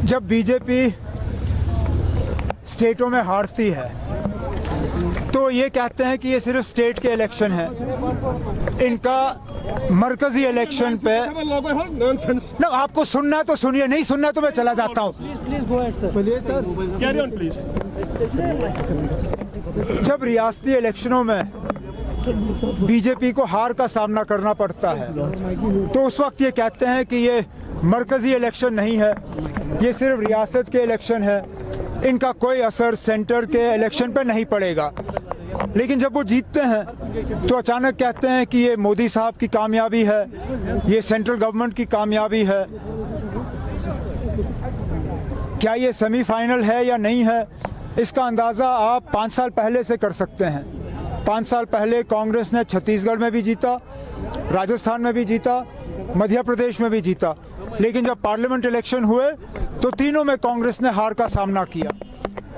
जब बीजेपी स्टेटों में हारती है तो ये कहते हैं कि ये सिर्फ स्टेट के इलेक्शन है, इनका मरकजी इलेक्शन पे ना आपको सुनना है तो सुनिए, नहीं सुनना है तो मैं चला जाता हूँ। जब रियासती इलेक्शनों में बीजेपी को हार का सामना करना पड़ता है तो उस वक्त ये कहते हैं कि ये मरकजी इलेक्शन नहीं है, ये सिर्फ रियासत के इलेक्शन है, इनका कोई असर सेंटर के इलेक्शन पे नहीं पड़ेगा। लेकिन जब वो जीतते हैं तो अचानक कहते हैं कि ये मोदी साहब की कामयाबी है, ये सेंट्रल गवर्नमेंट की कामयाबी है। क्या ये सेमीफाइनल है या नहीं है, इसका अंदाज़ा आप 5 साल पहले से कर सकते हैं। 5 साल पहले कांग्रेस ने छत्तीसगढ़ में भी जीता, राजस्थान में भी जीता, मध्य प्रदेश में भी जीता, लेकिन जब पार्लियामेंट इलेक्शन हुए तो तीनों में कांग्रेस ने हार का सामना किया।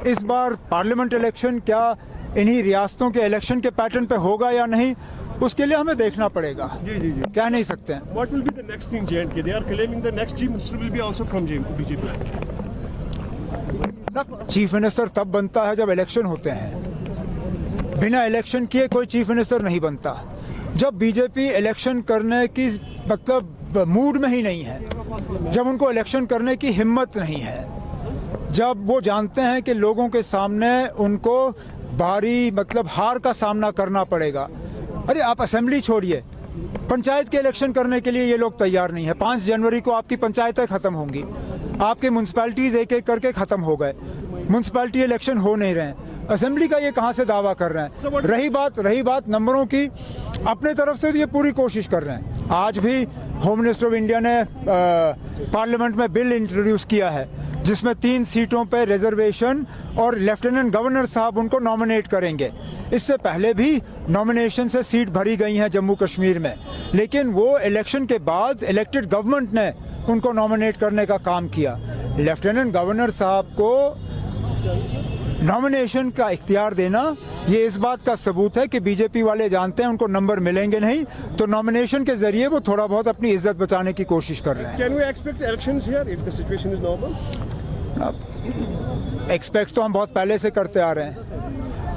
इस बार पार्लियामेंट इलेक्शन क्या इन्हीं रियासतों के इलेक्शन के पैटर्न पे होगा या नहीं, उसके लिए हमें देखना पड़ेगा। जी। कह नहीं सकते हैं। What will be the next in J&K? They are claiming the next chief minister will be also from BJP. Chief minister तब बनता है जब इलेक्शन होते हैं, बिना इलेक्शन किए कोई चीफ मिनिस्टर नहीं बनता। जब बीजेपी इलेक्शन करने की मतलब मूड में ही नहीं है, जब उनको इलेक्शन करने की हिम्मत नहीं है, जब वो जानते हैं कि लोगों के सामने उनको भारी मतलब हार का सामना करना पड़ेगा। अरे आप असेंबली छोड़िए, पंचायत के इलेक्शन करने के लिए ये लोग तैयार नहीं है। 5 जनवरी को आपकी पंचायतें खत्म होंगी, आपके म्यूनसिपैलिटीज एक एक करके खत्म हो गए, म्यूनसिपैलिटी इलेक्शन हो नहीं रहे हैं। असेंबली का ये कहाँ से दावा कर रहे हैं? रही बात नंबरों की, अपने तरफ से ये पूरी कोशिश कर रहे हैं। आज भी होम मिनिस्टर ऑफ इंडिया ने पार्लियामेंट में बिल इंट्रोड्यूस किया है जिसमें 3 सीटों पर रिजर्वेशन और लेफ्टिनेंट गवर्नर साहब उनको नॉमिनेट करेंगे। इससे पहले भी नॉमिनेशन से सीट भरी गई हैं जम्मू कश्मीर में, लेकिन वो इलेक्शन के बाद इलेक्टेड गवर्नमेंट ने उनको नॉमिनेट करने का काम किया। लेफ्टिनेंट गवर्नर साहब को नॉमिनेशन का इख्तियार देना ये इस बात का सबूत है कि बीजेपी वाले जानते हैं उनको नंबर मिलेंगे नहीं, तो नॉमिनेशन के जरिए वो थोड़ा बहुत अपनी इज्जत बचाने की कोशिश कर रहे हैं। Can we expect elections here if the situation is normal? Expect तो हम बहुत पहले से करते आ रहे हैं।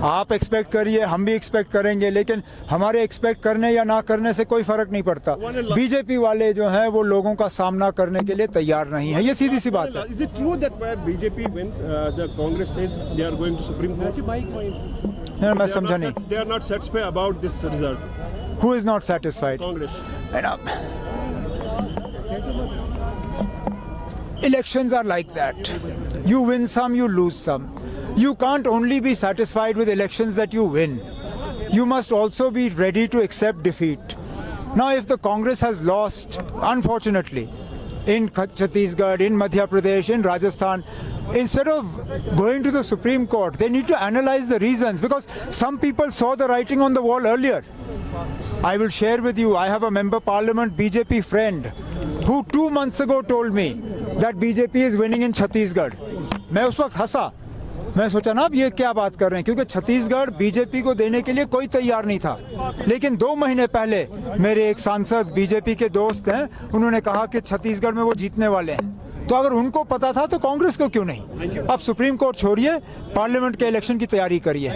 आप एक्सपेक्ट करिए, हम भी एक्सपेक्ट करेंगे, लेकिन हमारे एक्सपेक्ट करने या ना करने से कोई फर्क नहीं पड़ता। बीजेपी वाले जो हैं वो लोगों का सामना करने के लिए तैयार नहीं है, ये सीधी सी बात है। Is it true that where BJP wins, the Congress says they are going to Supreme Court? मैं समझा नहीं। They are not satisfied about this result. Who is not satisfied? Congress. Elections are like that. You win some, you lose some. You can't only be satisfied with elections that you win. You must also be ready to accept defeat. Now, if the Congress has lost, unfortunately, in Chhattisgarh, in Madhya Pradesh, in Rajasthan, instead of going to the Supreme Court, they need to analyze the reasons, because some people saw the writing on the wall earlier. I will share with you, I have a member parliament BJP friend who 2 months ago told me that BJP is winning in Chhattisgarh. मैं उस वक्त हंसा, मैं सोचा ना अब ये क्या बात कर रहे हैं, क्योंकि छत्तीसगढ़ बीजेपी को देने के लिए कोई तैयार नहीं था। लेकिन 2 महीने पहले मेरे एक सांसद बीजेपी के दोस्त हैं, उन्होंने कहा कि छत्तीसगढ़ में वो जीतने वाले हैं। तो अगर उनको पता था तो कांग्रेस को क्यों नहीं? अब सुप्रीम कोर्ट छोड़िए, पार्लियामेंट के इलेक्शन की तैयारी करिए।